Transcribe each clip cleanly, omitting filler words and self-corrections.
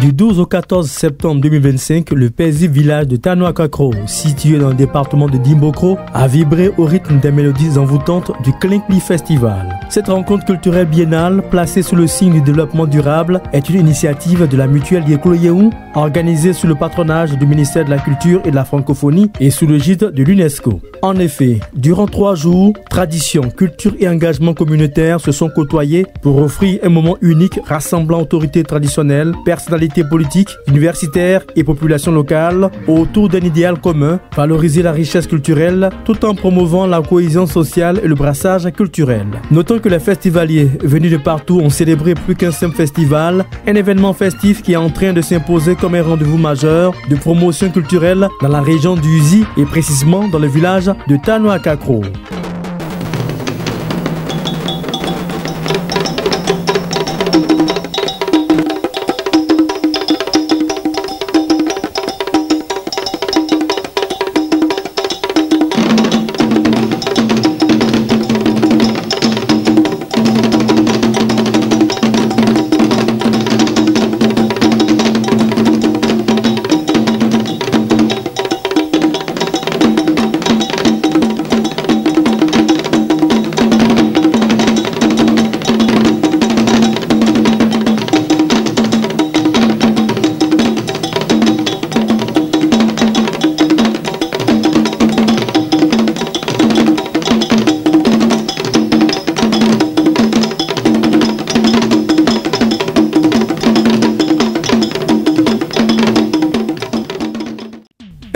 Du 12 au 14 septembre 2025, le paisible village de Tanoakakro, situé dans le département de Dimbokro, a vibré au rythme des mélodies envoûtantes du Klinkli Festival. Cette rencontre culturelle biennale, placée sous le signe du développement durable, est une initiative de la mutuelle Yekoloyeou, organisée sous le patronage du ministère de la Culture et de la Francophonie et sous l'égide de l'UNESCO. En effet, durant 3 jours, tradition, culture et engagement communautaire se sont côtoyés pour offrir un moment unique rassemblant autorités traditionnelles, personnalités politiques, universitaires et populations locales autour d'un idéal commun, valoriser la richesse culturelle tout en promouvant la cohésion sociale et le brassage culturel. Notons que les festivaliers venus de partout ont célébré plus qu'un simple festival, un événement festif qui est en train de s'imposer comme un rendez-vous majeur de promotion culturelle dans la région du Uzi et précisément dans le village de Tanoakakro.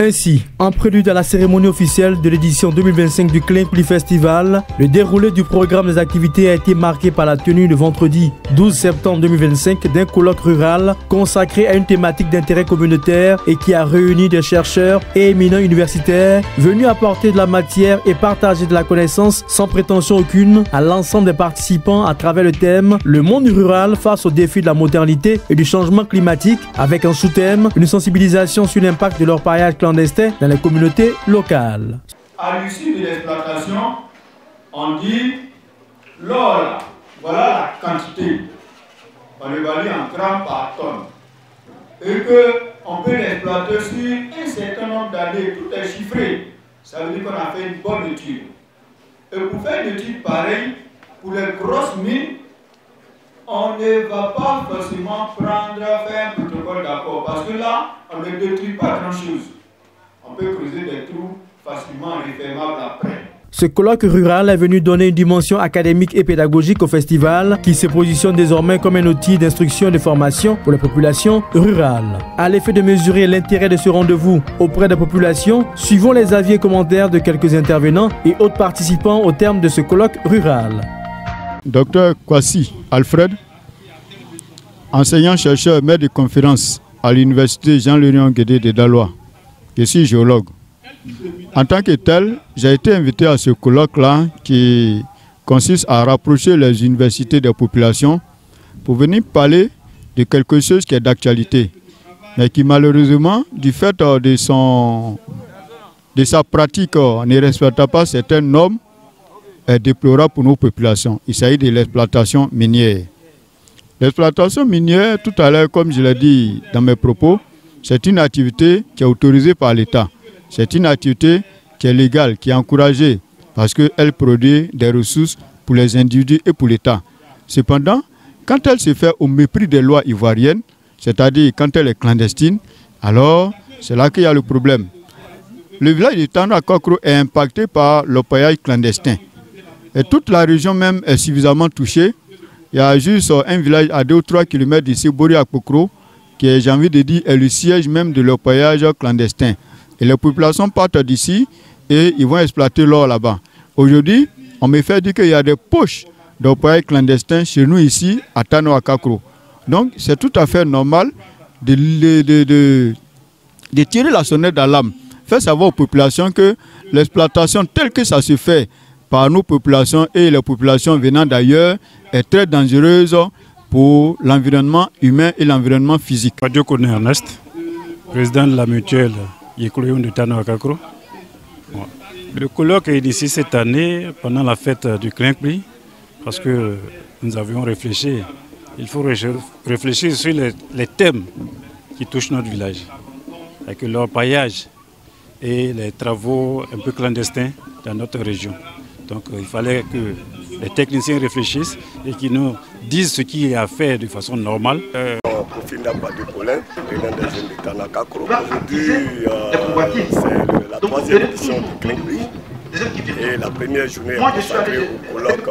Ainsi, en prélude à la cérémonie officielle de l'édition 2025 du Klinkli Festival, le déroulé du programme des activités a été marqué par la tenue le vendredi 12 septembre 2025 d'un colloque rural consacré à une thématique d'intérêt communautaire et qui a réuni des chercheurs et éminents universitaires venus apporter de la matière et partager de la connaissance sans prétention aucune à l'ensemble des participants à travers le thème « Le monde rural face aux défis de la modernité et du changement climatique » avec en sous-thème une sensibilisation sur l'impact de leur paillage clandestin dans les communautés locales. À l'issue de l'exploitation, on dit l'or, voilà la quantité, on l'évalue en grammes par tonne, et qu'on peut l'exploiter sur un certain nombre d'années, tout est chiffré. Ça veut dire qu'on a fait une bonne étude. Et pour faire une étude pareille, pour les grosses mines, on ne va pas forcément faire un protocole d'accord, parce que là, on ne détruit pas grand-chose. On peut creuser des trous facilement refermables après. Ce colloque rural est venu donner une dimension académique et pédagogique au festival qui se positionne désormais comme un outil d'instruction et de formation pour les populations rurales. À l'effet de mesurer l'intérêt de ce rendez-vous auprès des populations, suivons les avis et commentaires de quelques intervenants et autres participants au terme de ce colloque rural. Dr Kwasi Alfred, enseignant-chercheur, maître de conférence à l'université Jean-Léon Guédé de Daloa. Je suis géologue. En tant que tel, j'ai été invité à ce colloque-là qui consiste à rapprocher les universités des populations pour venir parler de quelque chose qui est d'actualité, mais qui malheureusement, du fait de sa pratique, ne respecte pas certaines normes, est déplorable pour nos populations. Il s'agit de l'exploitation minière. L'exploitation minière, tout à l'heure, comme je l'ai dit dans mes propos, c'est une activité qui est autorisée par l'État. C'est une activité qui est légale, qui est encouragée parce qu'elle produit des ressources pour les individus et pour l'État. Cependant, quand elle se fait au mépris des lois ivoiriennes, c'est-à-dire quand elle est clandestine, alors c'est là qu'il y a le problème. Le village de Tanoakakro est impacté par l'orpaillage clandestin. Et toute la région même est suffisamment touchée. Il y a juste un village à 2 ou 3 km d'ici, Bori-Akpokro, qui est, j'ai envie de dire, est le siège même de l'orpaillage clandestin. Et les populations partent d'ici et ils vont exploiter l'or là-bas. Aujourd'hui, on me fait dire qu'il y a des poches d'orpaillage clandestin chez nous ici à Tanoakakro. Donc c'est tout à fait normal de tirer la sonnette d'alarme. Faire savoir aux populations que l'exploitation telle que ça se fait par nos populations et les populations venant d'ailleurs est très dangereuse pour l'environnement humain et l'environnement physique. Radio Kone Ernest, président de la mutuelle Yekoloyeou de Tanoakakro. Le colloque est ici cette année pendant la fête du Klinkli parce que nous avions réfléchi. Il faut réfléchir sur les thèmes qui touchent notre village, avec l'orpaillage et les travaux un peu clandestins dans notre région. Donc il fallait que les techniciens réfléchissent et qu'ils nous disent ce qu'il y a à faire de façon normale. Aujourd'hui, c'est la troisième édition du Clinkly. Et la première journée est consacrée au colloque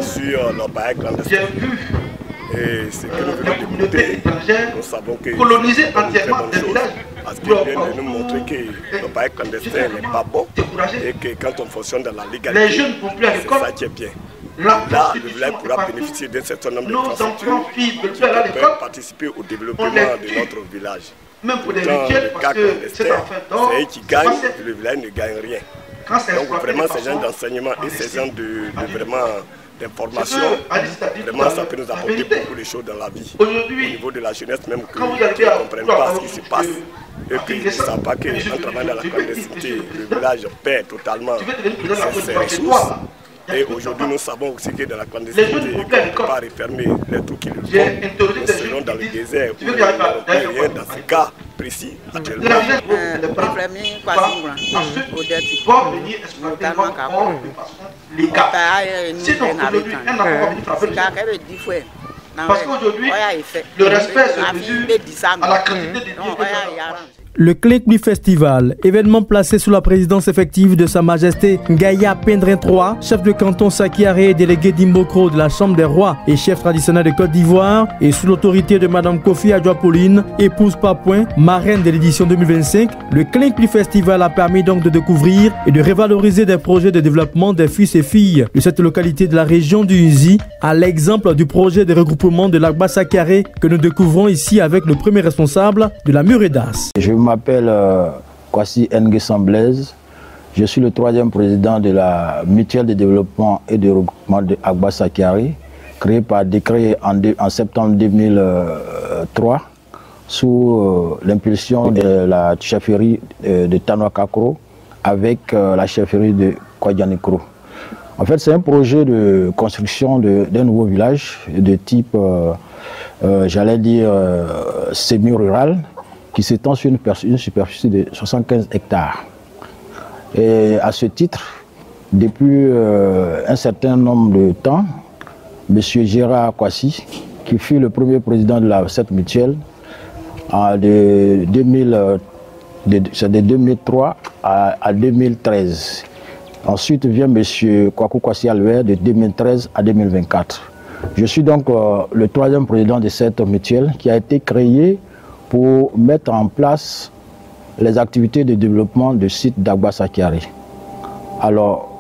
sur l'orpaillage clandestin. Et ce que nous venons d'écouter, nous savons que coloniser c'est entièrement une très bonne chose. Parce qu'il vient de nous montrer que l'orpaillage clandestin n'est pas bon et que quand on fonctionne dans la légalité, c'est ça qui est bien. Là, le village pourra bénéficier d'un certain nombre d'infrastructures qui peuvent participer au développement de notre village. Même pour des Dans rituels, le parce cas que clandestin, c'est eux qui gagnent et le village ne gagne rien. Donc vraiment, ces gens d'enseignement et ces gens d'information, vraiment ça peut nous apporter beaucoup de choses dans la vie. Au niveau de la jeunesse même, qui ne comprennent pas ce qui se passe et qui ne savent pas qu'en travaillant dans la clandestinité, le village perd totalement ses ressources. Et aujourd'hui, nous savons aussi que dans la clandestinité, on ne peut pas refermer les trous qui le font. Nous serons dans le désert où il n'y a rien dans ce cas précis actuellement. Parce qu'aujourd'hui, le respect se mesure à la quantité de Le Clinkly Festival, événement placé sous la présidence effective de Sa Majesté Ngaya Pendrin III, chef de canton Sakiaré et délégué d'Imbokro de la Chambre des Rois et chef traditionnel de Côte d'Ivoire, et sous l'autorité de Madame Kofi Adjoa-Pauline, épouse Papouin, marraine de l'édition 2025, le Clinkly Festival a permis donc de découvrir et de revaloriser des projets de développement des fils et filles de cette localité de la région du Uzi, à l'exemple du projet de regroupement de l'Agba Sakiaré que nous découvrons ici avec le premier responsable de la Muredas. Je m'appelle Kwasi Nguessan Blaise. Je suis le troisième président de la mutuelle de développement et de regroupement de Agba Sakiaré, créée par décret en septembre 2003 sous l'impulsion de la chefferie de Tanoa Kakro avec la chefferie de Kwadianikro. En fait, c'est un projet de construction d'un nouveau village de type, j'allais dire, semi-rural, qui s'étend sur une superficie de 75 hectares. Et à ce titre, depuis un certain nombre de temps, M. Gérard Kwasi, qui fut le premier président de cette mutuelle, de 2003 à 2013. Ensuite vient M. Kwaku Kwasi Albert de 2013 à 2024. Je suis donc le troisième président de cette mutuelle qui a été créée pour mettre en place les activités de développement du site d'Agba Sakiaré. Alors,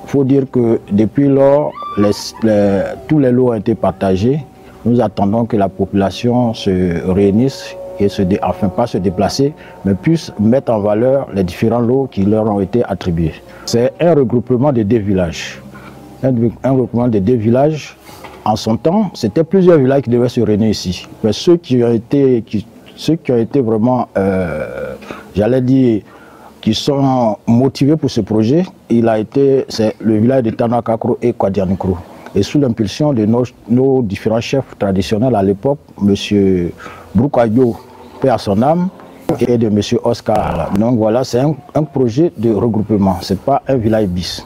il faut dire que depuis lors, tous les lots ont été partagés. Nous attendons que la population se réunisse et enfin pas se déplacer, mais puisse mettre en valeur les différents lots qui leur ont été attribués. C'est un regroupement de 2 villages. Un regroupement de 2 villages. En son temps, c'était plusieurs villages qui devaient se réunir ici. Mais ceux qui ont été vraiment, j'allais dire, qui sont motivés pour ce projet, c'est le village de Tanoa Kakro et Kwadianikro. Et sous l'impulsion de nos différents chefs traditionnels à l'époque, M. Broukayo, paix à son âme, et de M. Oscar. Donc voilà, c'est un projet de regroupement, ce n'est pas un village bis.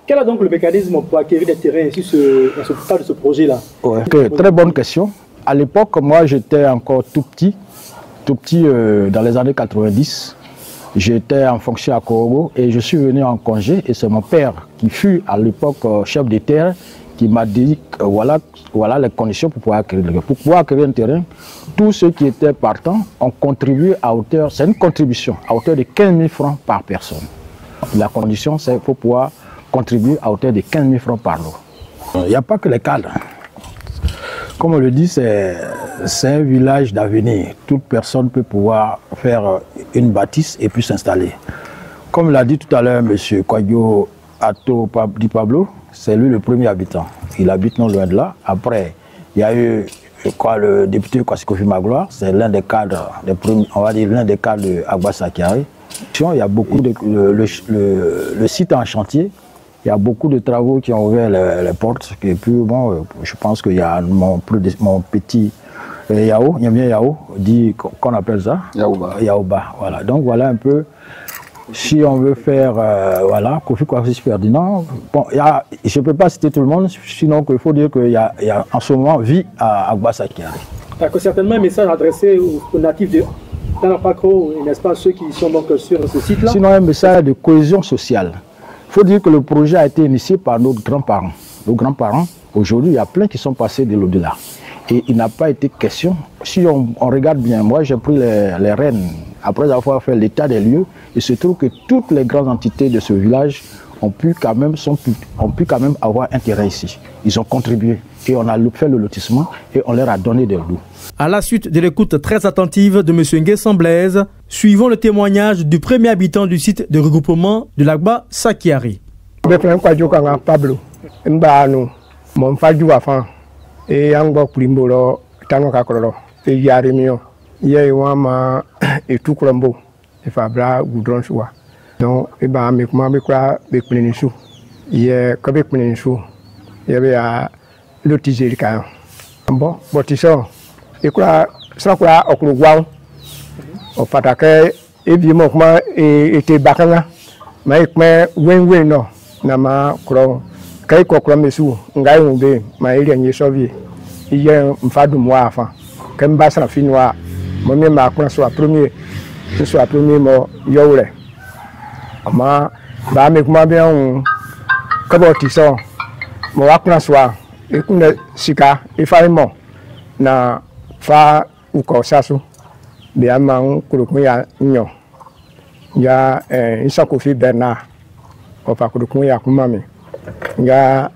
Quel est donc le mécanisme pour acquérir des terrains dans ce cadre de ce projet-là? Ouais. Très bonne question. À l'époque, moi j'étais encore tout petit dans les années 90. J'étais en fonction à Korogo et je suis venu en congé et c'est mon père qui fut à l'époque chef de terre qui m'a dit que voilà les conditions pour pouvoir acquérir le terrain. Pour pouvoir acquérir un terrain, tous ceux qui étaient partants ont contribué à hauteur, c'est une contribution à hauteur de 15 000 francs par personne. La condition, c'est qu'il faut pouvoir contribuer à hauteur de 15 000 francs par lot. Il n'y a pas que les cadres. Comme on le dit, c'est un village d'avenir. Toute personne peut pouvoir faire une bâtisse et puis s'installer. Comme l'a dit tout à l'heure M. Kwadio Ato Di Pablo, c'est lui le premier habitant. Il habite non loin de là. Après, il y a eu le député Kwasi Kofi Magloire, c'est l'un des cadres, on va dire l'un des cadres de Agba Sakiaré. Il y a beaucoup le site est en chantier. Il y a beaucoup de travaux qui ont ouvert les portes. Et puis, bon, je pense qu'il y a mon petit Yao, Nyamien Yao, dit qu'on appelle ça Yaouba. Voilà. Donc voilà un peu, si on veut faire, voilà, Kofi Kwasi Ferdinand, bon, je ne peux pas citer tout le monde, sinon il faut dire qu'il y a en ce moment vie à Agba Sakiari. D'accord, certainement un message adressé aux natifs de Tanapakro, n'est-ce pas, ceux qui sont donc sur ce site-là? Sinon un message de cohésion sociale. Il faut dire que le projet a été initié par nos grands-parents. Nos grands-parents, aujourd'hui, il y a plein qui sont passés de l'au-delà. Et il n'a pas été question, si on regarde bien, moi j'ai pris les rênes, après avoir fait l'état des lieux, il se trouve que toutes les grandes entités de ce village ont pu quand même avoir intérêt ici. Ils ont contribué et on a fait le lotissement et on leur a donné des lots. À la suite de l'écoute très attentive de M. Nguessan Blaise, suivons le témoignage du premier habitant du site de regroupement de l'Agba Sakiari. Et Ango Plimbolo, Tanoka Krolo, et Yarimio, Yewama et tout Colombo, et Fabra Goudron Soua. Donc, et ben, mais comment me croire, avec Plénichou, il y a Québec Plénichou, il y avait à l'autisé le cas. Bon, Botisson, et quoi, sans quoi, au Kourouan, au Fatake, et bien, moi, était Bakanga, mais Wen non, Nama Kro. Kai kokra mesu ngai ngbe ma ile nyi sovi iye mfadu mo afa kem ba san finwa mo me ma kwa so premier mo yowre ama ba me kuma be on kaboti so mo wa kwa so e kunle sika e fa mo na fa uko sasu be ama kurukun ya nyo ya Isa Kofi Bernard o fa kurukun ya kuma mi nga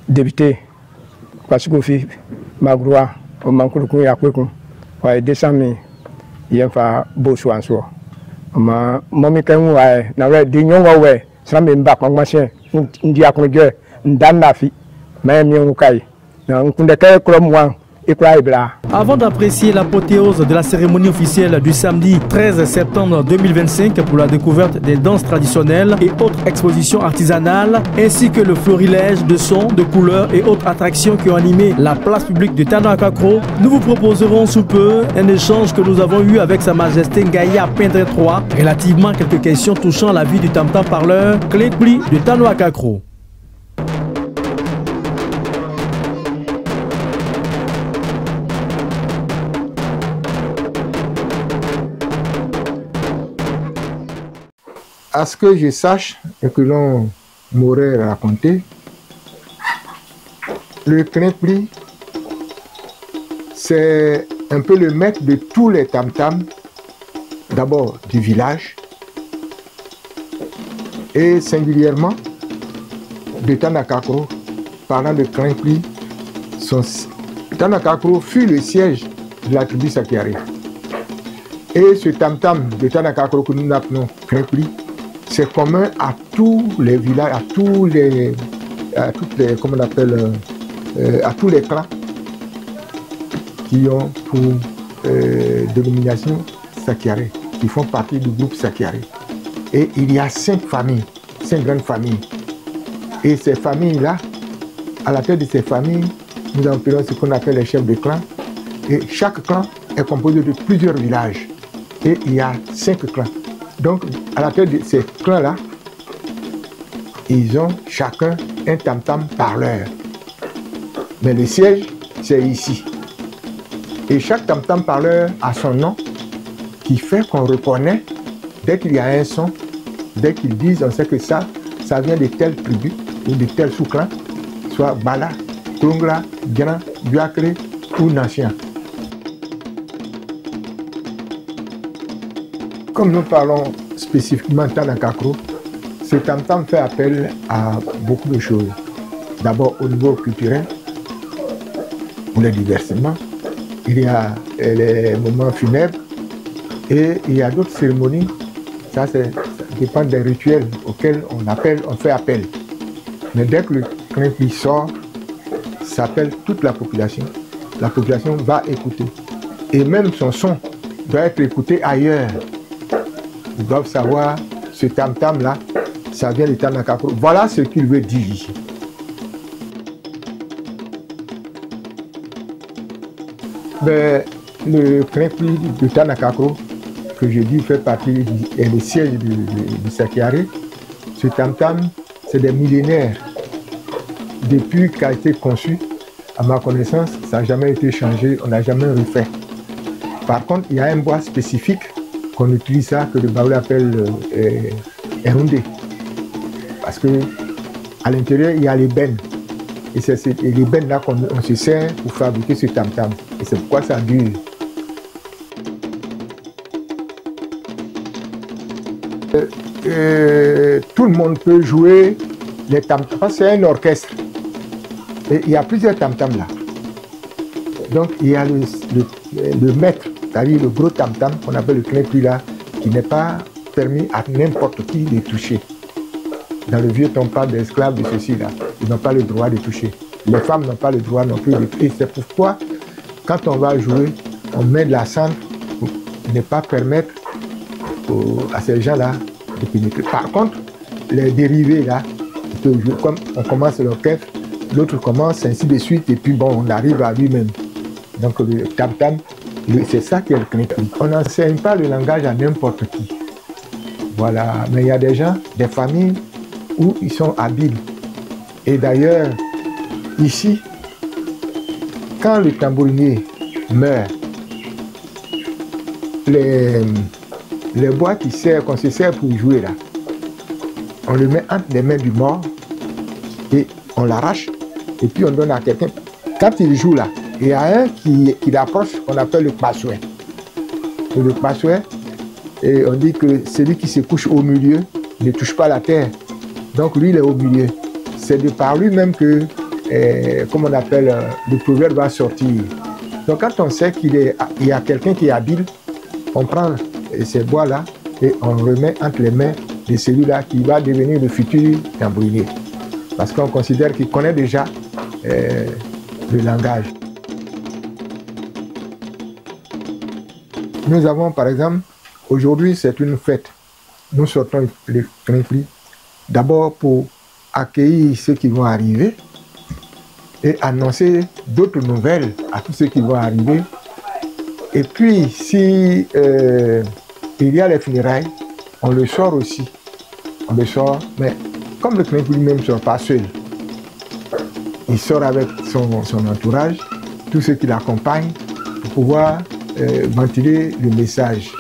débuté parce que fi magroa o mankuru ku ya kwekun wa desami yen fa bo so anso ma momi kan wa na we di nyonwa we sami mba kwa machine ndi akunje ndanda fi ma mi nkai na nkunde kay krom wan. Avant d'apprécier l'apothéose de la cérémonie officielle du samedi 13 septembre 2025 pour la découverte des danses traditionnelles et autres expositions artisanales, ainsi que le florilège de sons, de couleurs et autres attractions qui ont animé la place publique de Tanouakakro, nous vous proposerons sous peu un échange que nous avons eu avec Sa Majesté Ngaya Pendre III relativement à quelques questions touchant la vie du tam-tam parleur Klekpli de Tanouakakro. À ce que je sache et que l'on m'aurait raconté, le Klekpli, c'est un peu le maître de tous les tam-tams, d'abord du village, et singulièrement de Tanouakakro. Parlant de Klekpli, Tanouakakro fut le siège de la tribu Sakiari. Et ce tam-tam de Tanouakakro que nous appelons Klekpli, c'est commun à tous les villages, à tous les clans qui ont pour dénomination Sakiari, qui font partie du groupe Sakiari. Et il y a 5 familles, 5 grandes familles. Et ces familles-là, à la tête de ces familles, nous appelons ce qu'on appelle les chefs de clan. Et chaque clan est composé de plusieurs villages. Et il y a 5 clans. Donc, à la tête de ces clans-là, ils ont chacun un tam-tam parleur. Mais le siège, c'est ici. Et chaque tam-tam parleur a son nom qui fait qu'on reconnaît, dès qu'il y a un son, dès qu'ils disent, on sait que ça vient de telle tribu ou de tel sous-clan, soit Bala, Klongla, Gran, Biakre ou Nation. Comme nous parlons spécifiquement de Tanouakakro, ce tam-tam fait appel à beaucoup de choses. D'abord au niveau culturel, pour les divertissements, il y a les moments funèbres et il y a d'autres cérémonies. Ça dépend des rituels auxquels on fait appel. Mais dès que le Klekpli sort, ça appelle toute la population. La population va écouter. Et même son son doit être écouté ailleurs. Ils doivent savoir, ce tam-tam-là, ça vient de Tanouakakro. Voilà ce qu'il veut dire. Ben, le Krimpli de Tanakakro, que je dis fait partie est le siège du Sakiari. Ce tam-tam, c'est des millénaires. Depuis qu'il a été conçu, à ma connaissance, ça n'a jamais été changé, on n'a jamais refait. Par contre, il y a un bois spécifique qu'on utilise ça, que le Baoulé appelle Erundé. Parce qu'à l'intérieur, il y a les bennes. Et c'est les bennes là qu'on se sert pour fabriquer ce tam-tam. Et c'est pourquoi ça dure. Tout le monde peut jouer les tam-tams. C'est un orchestre. Et il y a plusieurs tam-tams là. Donc il y a le maître, c'est-à-dire le gros tam-tam qu'on appelle le Krimpli là, qui n'est pas permis à n'importe qui de toucher. Dans le vieux temps, on parle d'esclaves de ceci là. Ils n'ont pas le droit de toucher. Les femmes n'ont pas le droit non plus de toucher. Et c'est pourquoi, quand on va jouer, on met de la cendre pour ne pas permettre à ces gens-là de pénétrer. Par contre, les dérivés là, comme on commence l'orchestre, l'autre commence, ainsi de suite, et puis bon, on arrive à lui-même. Donc le tam-tam, c'est ça qui est le Krimpli. On n'enseigne pas le langage à n'importe qui. Voilà, mais il y a des gens, des familles, où ils sont habiles. Et d'ailleurs, ici, quand le tambourinier meurt, les bois qu'on se sert pour jouer là, on le met entre les mains du mort et on l'arrache et puis on donne à quelqu'un. Quand il joue là, il y a un qui l'approche, on appelle le pasouet. Le pasouet, et on dit que celui qui se couche au milieu ne touche pas la terre. Donc lui, il est au milieu. C'est de par lui-même que, comme on appelle, le proverbe va sortir. Donc quand on sait qu'il y a quelqu'un qui est habile, on prend ces bois-là et on remet entre les mains de celui-là qui va devenir le futur tambourinier. Parce qu'on considère qu'il connaît déjà le langage. Nous avons par exemple, aujourd'hui c'est une fête. Nous sortons les Krimpli d'abord pour accueillir ceux qui vont arriver et annoncer d'autres nouvelles à tous ceux qui vont arriver. Et puis, si il y a les funérailles, on le sort aussi. On le sort, mais comme le Krimpli lui-même ne sort pas seul, il sort avec son entourage, tous ceux qui l'accompagnent, pour pouvoir ventiler le message.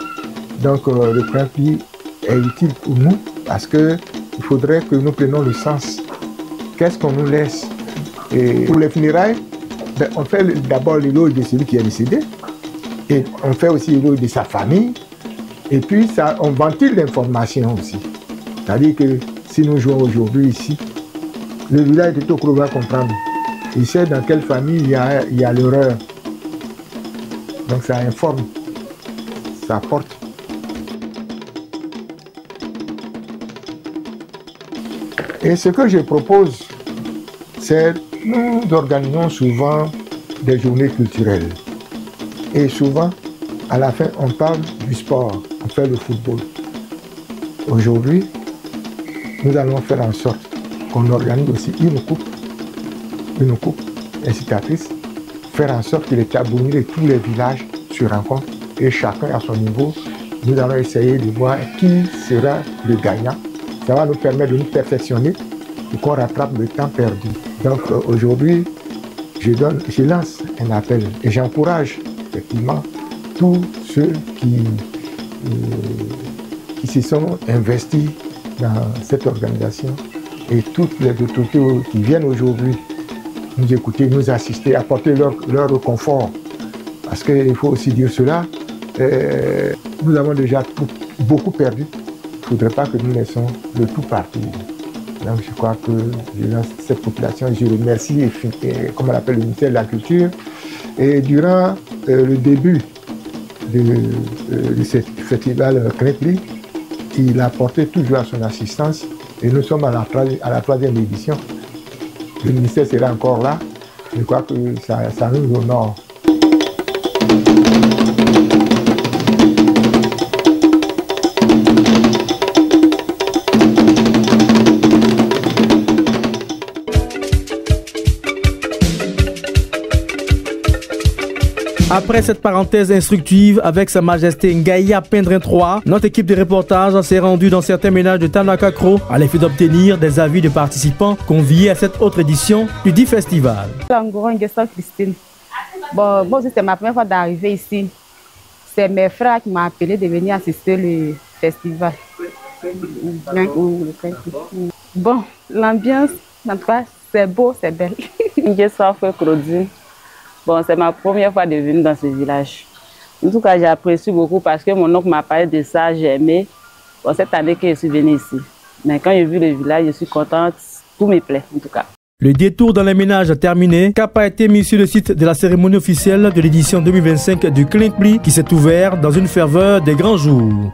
Donc, le Krimpli est utile pour nous parce qu'il faudrait que nous prenions le sens. Qu'est-ce qu'on nous laisse? Et pour les funérailles, ben, on fait d'abord l'éloge de celui qui est décédé. Et on fait aussi l'éloge de sa famille. Et puis, ça, on ventile l'information aussi. C'est-à-dire que si nous jouons aujourd'hui ici, le village de Tokro va comprendre. Il sait dans quelle famille il y a l'erreur. Donc ça informe, ça apporte. Et ce que je propose, c'est nous organisons souvent des journées culturelles. Et souvent, à la fin, on parle du sport, on fait le football. Aujourd'hui, nous allons faire en sorte qu'on organise aussi une coupe incitatrice, faire en sorte que les tambouriniers de tous les villages se rencontrent et chacun à son niveau, nous allons essayer de voir qui sera le gagnant. Ça va nous permettre de nous perfectionner pour qu'on rattrape le temps perdu. Donc aujourd'hui, je lance un appel et j'encourage effectivement tous ceux qui se sont investis dans cette organisation et toutes les autorités qui viennent aujourd'hui nous écouter, nous assister, apporter leur confort. Parce qu'il faut aussi dire cela, nous avons déjà beaucoup perdu. Il ne faudrait pas que nous laissons le tout partir. Donc je crois que je lance cette population, je remercie, comme on appelle le ministère de la Culture. Et durant le début de ce festival Krimpli, il a apporté toujours à son assistance et nous sommes à la 3e édition. Le ministère sera encore là. Je crois que ça nous honore. Après cette parenthèse instructive avec Sa Majesté Ngaïa Pendrin III, notre équipe de reportage s'est rendue dans certains ménages de Tanoakakro à l'effet d'obtenir des avis de participants conviés à cette autre édition du dit festival. Christine. Bon, moi c'était ma première fois d'arriver ici. C'est mes frères qui m'ont appelé de venir assister le festival. Bon, l'ambiance, en tout cas, c'est beau, c'est belle. Bon, c'est ma première fois de venir dans ce village. En tout cas, j'apprécie beaucoup parce que mon oncle m'a parlé de ça, j'ai aimé. Bon, cette année que je suis venue ici. Mais quand j'ai vu le village, je suis contente, tout me plaît en tout cas. Le détour dans les ménages terminé, cap a été mis sur le site de la cérémonie officielle de l'édition 2025 du Klinkli qui s'est ouvert dans une ferveur des grands jours.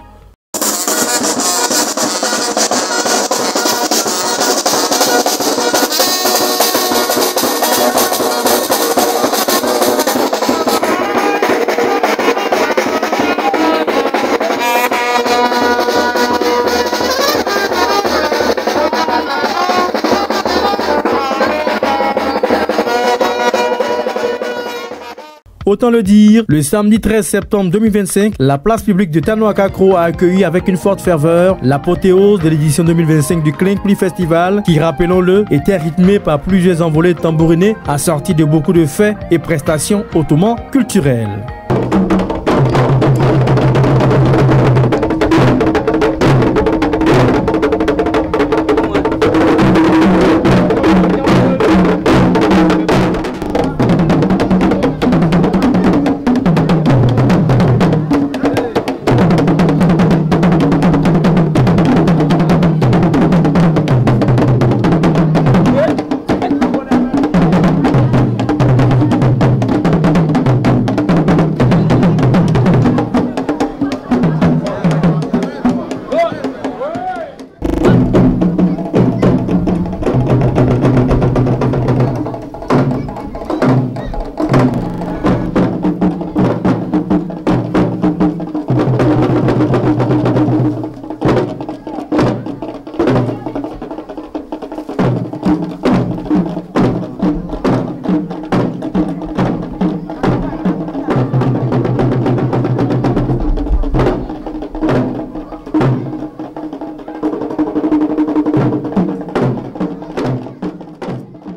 Autant le dire, le samedi 13 septembre 2025, la place publique de Tanoakakro a accueilli avec une forte ferveur l'apothéose de l'édition 2025 du Klinkli Festival qui, rappelons-le, était rythmé par plusieurs envolées tambourinés assorties de beaucoup de faits et prestations hautement culturelles.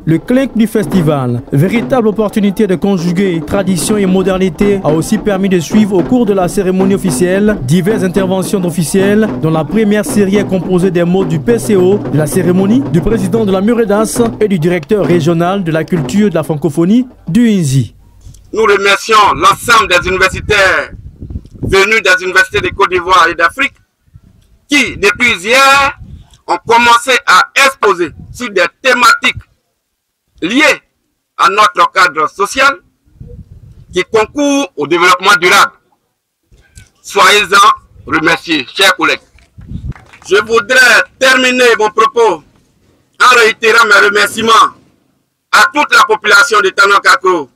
Le Klinkli Festival, véritable opportunité de conjuguer tradition et modernité, a aussi permis de suivre au cours de la cérémonie officielle diverses interventions d'officiels, dont la première série est composée des mots du PCO, de la cérémonie, du président de la Muredas et du directeur régional de la culture de la francophonie du INZI. Nous remercions l'ensemble des universitaires venus des universités de Côte d'Ivoire et d'Afrique qui, depuis hier, ont commencé à exposer sur des thématiques liées à notre cadre social qui concourt au développement durable. Soyez-en remerciés, chers collègues. Je voudrais terminer mon propos en réitérant mes remerciements à toute la population de Tanoakakro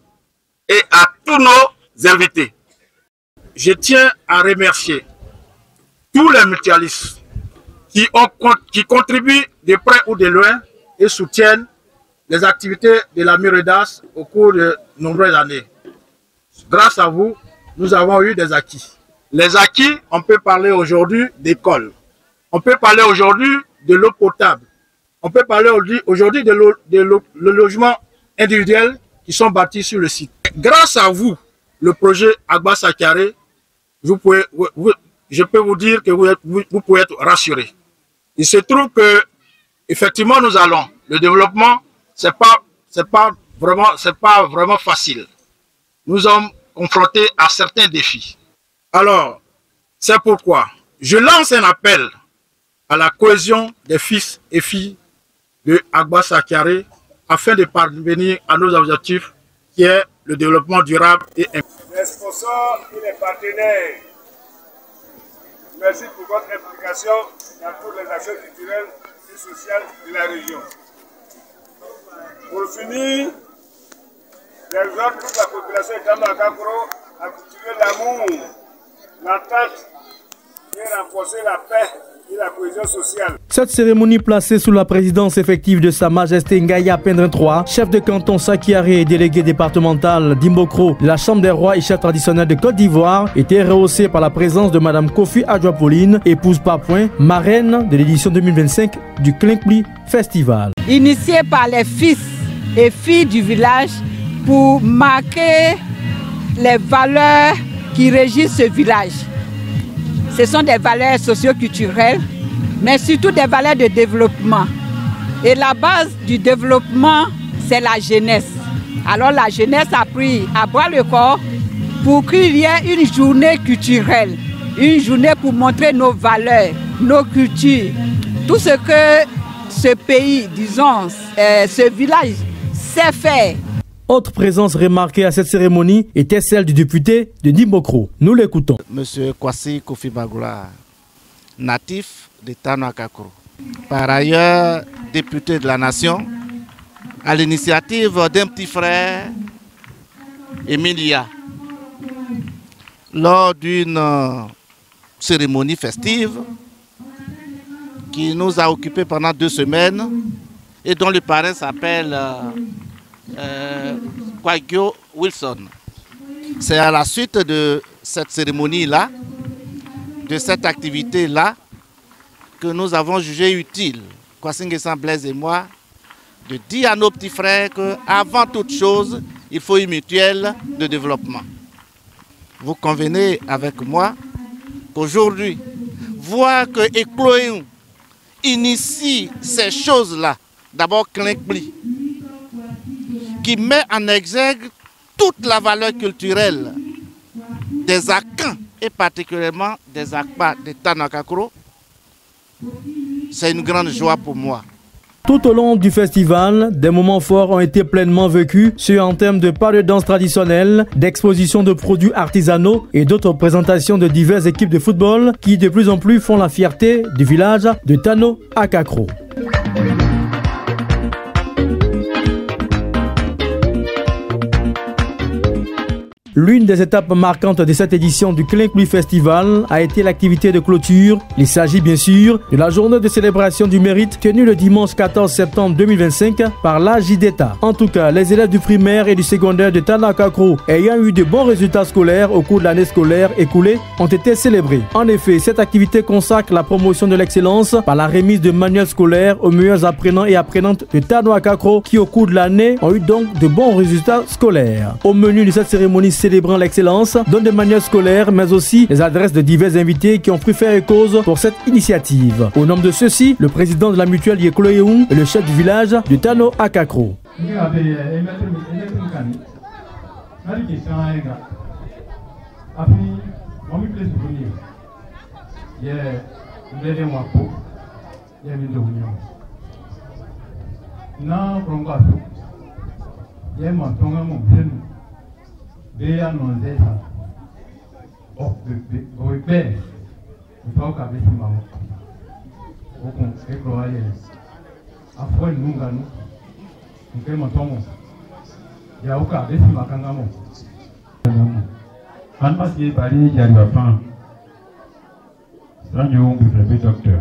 et à tous nos invités. Je tiens à remercier tous les mutualistes qui contribuent de près ou de loin et soutiennent les activités de la Muredas au cours de nombreuses années. Grâce à vous, nous avons eu des acquis. Les acquis, on peut parler aujourd'hui d'école. On peut parler aujourd'hui de l'eau potable. On peut parler aujourd'hui de logements individuels qui sont bâtis sur le site. Grâce à vous, le projet Agba Sakare, je peux vous dire que vous pouvez être rassurés. Il se trouve que, effectivement, nous allons. Le développement, c'est pas vraiment facile. Nous sommes confrontés à certains défis. Alors, c'est pourquoi je lance un appel à la cohésion des fils et filles de Agba Sakare afin de parvenir à nos objectifs qui est le développement durable et inclusif. Les sponsors et les partenaires, merci pour votre implication dans toutes les actions culturelles et sociales de la région. Pour finir, j'exhorte toute la population de Tanoakakro à cultiver l'amour, l'entente et renforcer la paix et la cohésion sociale. Cette cérémonie placée sous la présidence effective de Sa Majesté Ngaya Pendrin III, chef de canton Sakiaré et délégué départemental d'Imbokro de la Chambre des rois et chef traditionnel de Côte d'Ivoire, était rehaussée par la présence de Madame Kofi Adjoa-Pauline, épouse par point, marraine de l'édition 2025 du Klinkli Festival. Initié par les fils et filles du village pour marquer les valeurs qui régissent ce village. Ce sont des valeurs socio-culturelles, mais surtout des valeurs de développement. Et la base du développement, c'est la jeunesse. Alors la jeunesse a pris à bras le corps pour qu'il y ait une journée culturelle, une journée pour montrer nos valeurs, nos cultures, tout ce que ce pays, disons, ce village sait faire. Autre présence remarquée à cette cérémonie était celle du député de Dimbokro. Nous l'écoutons. Monsieur Kwasi Kofi Magloire, natif de Tanoa Kakro. Par ailleurs, député de la nation, à l'initiative d'un petit frère, Emilia. Lors d'une cérémonie festive qui nous a occupés pendant 2 semaines et dont le parrain s'appelle Kwagyo Wilson. C'est à la suite de cette cérémonie-là, de cette activité-là, que nous avons jugé utile, Kwasi Nguessan Blaise et moi, de dire à nos petits frères qu'avant toute chose, il faut une mutuelle de développement. Vous convenez avec moi qu'aujourd'hui, voir que Ekloéon initie ces choses-là, d'abord Klinkli, qui met en exergue toute la valeur culturelle des Akans et particulièrement des Akpa de Tanoa Kakro, c'est une grande joie pour moi. Tout au long du festival, des moments forts ont été pleinement vécus, ceux en termes de pas de danse traditionnelle, d'exposition de produits artisanaux et d'autres présentations de diverses équipes de football qui de plus en plus font la fierté du village de Tanoa Kakro. L'une des étapes marquantes de cette édition du Klinkli Festival a été l'activité de clôture. Il s'agit bien sûr de la journée de célébration du mérite tenue le dimanche 14 septembre 2025 par la JDETA. En tout cas, les élèves du primaire et du secondaire de Tanoa Kakro ayant eu de bons résultats scolaires au cours de l'année scolaire écoulée ont été célébrés. En effet, cette activité consacre la promotion de l'excellence par la remise de manuels scolaires aux meilleurs apprenants et apprenantes de Tanoa Kakro qui au cours de l'année ont eu donc de bons résultats scolaires. Au menu de cette cérémonie célébrant l'excellence, dont des manuels scolaires, mais aussi les adresses de divers invités qui ont pris faire et cause pour cette initiative. Au nom de ceux-ci, le président de la mutuelle Yekloéon et le chef du village de Tanoa Kakro. Beya nonzesa oipe utoka besimamo okun ekroaye afwe nunganu nkemo tomo ya uka besima kangamo anmasi bari jari wafan sanyo bi frebe docteur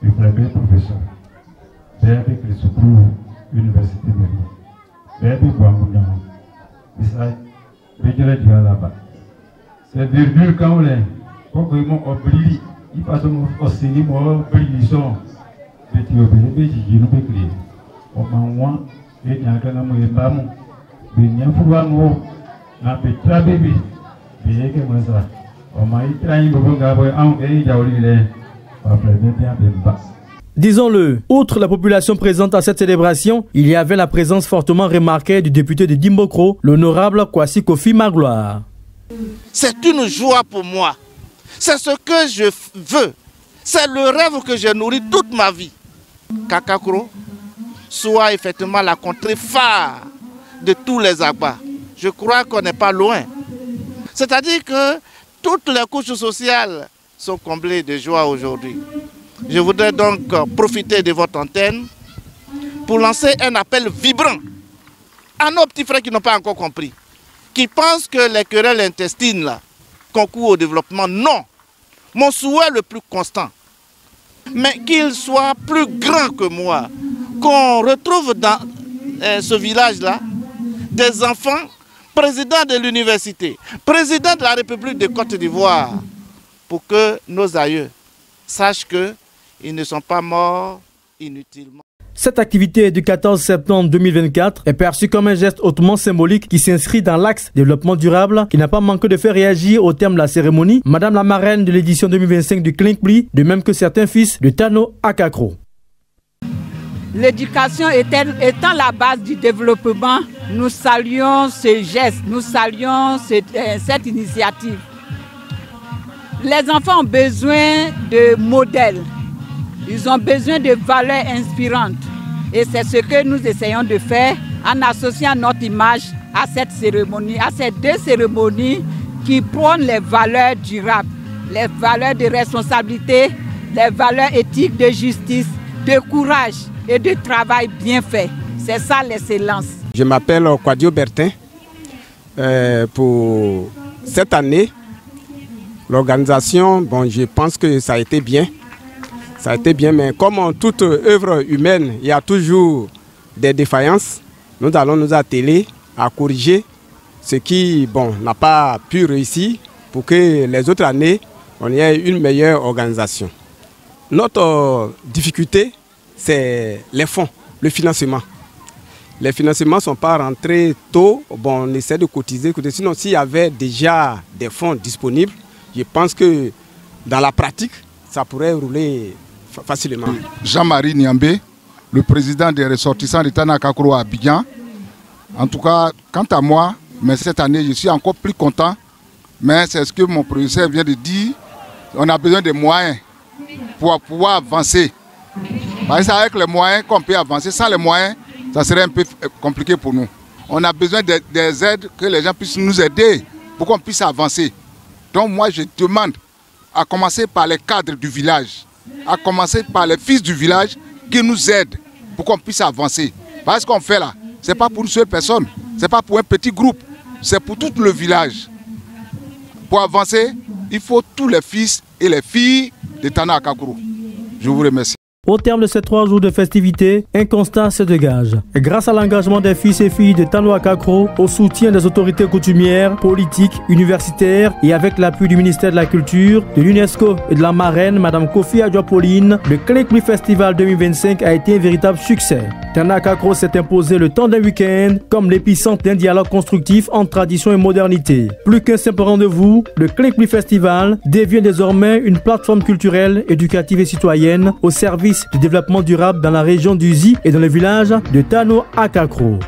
bi frebe professeur bebe krisukuru université de bebe bwamuna bisai c'est virgule quand on est pour que mon oblige il passe au cinéma mon obligation de tirer bébé qui nous écrit au moment et il y a quand même un bâton mais il y a un pouvoir nous n'a pas de bébé bien que moi ça au moins il traîne beaucoup d'abord en et il y a eu les pas bien bien. Disons-le, outre la population présente à cette célébration, il y avait la présence fortement remarquée du député de Dimbokro, l'honorable Kwasi Kofi Magloire. C'est une joie pour moi. C'est ce que je veux. C'est le rêve que j'ai nourri toute ma vie. Kakakro soit effectivement la contrée phare de tous les Agba. Je crois qu'on n'est pas loin. C'est-à-dire que toutes les couches sociales sont comblées de joie aujourd'hui. Je voudrais donc profiter de votre antenne pour lancer un appel vibrant à nos petits frères qui n'ont pas encore compris, qui pensent que les querelles intestines là, concourent au développement. Non. Mon souhait le plus constant, mais qu'il soit plus grand que moi. Qu'on retrouve dans ce village-là des enfants, présidents de l'université, présidents de la République de Côte d'Ivoire, pour que nos aïeux sachent qu'ils ne sont pas morts inutilement. Cette activité du 14 septembre 2024 est perçue comme un geste hautement symbolique qui s'inscrit dans l'axe développement durable qui n'a pas manqué de faire réagir au terme de la cérémonie Madame la marraine de l'édition 2025 du Klinkpli, de même que certains fils de Tano Akakro. L'éducation étant la base du développement, nous saluons ce geste, nous saluons cette initiative. Les enfants ont besoin de modèles, ils ont besoin de valeurs inspirantes. Et c'est ce que nous essayons de faire en associant notre image à cette cérémonie, à ces deux cérémonies qui prônent les valeurs durables, les valeurs de responsabilité, les valeurs éthiques de justice, de courage et de travail bien fait. C'est ça l'excellence. Je m'appelle Kwadio Bertin. Pour cette année, l'organisation, bon, je pense que ça a été bien. Ça a été bien, mais comme en toute œuvre humaine, il y a toujours des défaillances. Nous allons nous atteler à corriger ce qui n'a pas pu réussir pour que les autres années, on ait une meilleure organisation. Notre difficulté, c'est les fonds, le financement. Les financements ne sont pas rentrés tôt. Bon, on essaie de cotiser. Sinon, s'il y avait déjà des fonds disponibles, je pense que dans la pratique, ça pourrait rouler facilement. Jean-Marie Niambé, le président des ressortissants de Tano Akakro à Abidjan. En tout cas, quant à moi, mais cette année, je suis encore plus content. Mais c'est ce que mon professeur vient de dire. On a besoin de moyens pour pouvoir avancer. Parce que c'est avec les moyens qu'on peut avancer. Sans les moyens, ça serait un peu compliqué pour nous. On a besoin des aides, que les gens puissent nous aider pour qu'on puisse avancer. Donc moi, je demande à commencer par les cadres du village, à commencer par les fils du village qui nous aident pour qu'on puisse avancer. Parce que ce qu'on fait là, ce n'est pas pour une seule personne, ce n'est pas pour un petit groupe, c'est pour tout le village. Pour avancer, il faut tous les fils et les filles de Tano Akakro. Je vous remercie. Au terme de ces 3 jours de festivités, un constat se dégage. Et grâce à l'engagement des fils et filles de Tano Akakro, au soutien des autorités coutumières, politiques, universitaires et avec l'appui du ministère de la Culture, de l'UNESCO et de la marraine, Madame Kofi Adjoa-Pauline, le Klinkpli Festival 2025 a été un véritable succès. Tano Akakro s'est imposé le temps d'un week-end comme l'épicentre d'un dialogue constructif entre tradition et modernité. Plus qu'un simple rendez-vous, le Klinkpli Festival devient désormais une plateforme culturelle, éducative et citoyenne au service du développement durable dans la région d'Uzi et dans le village de Tano Akakro.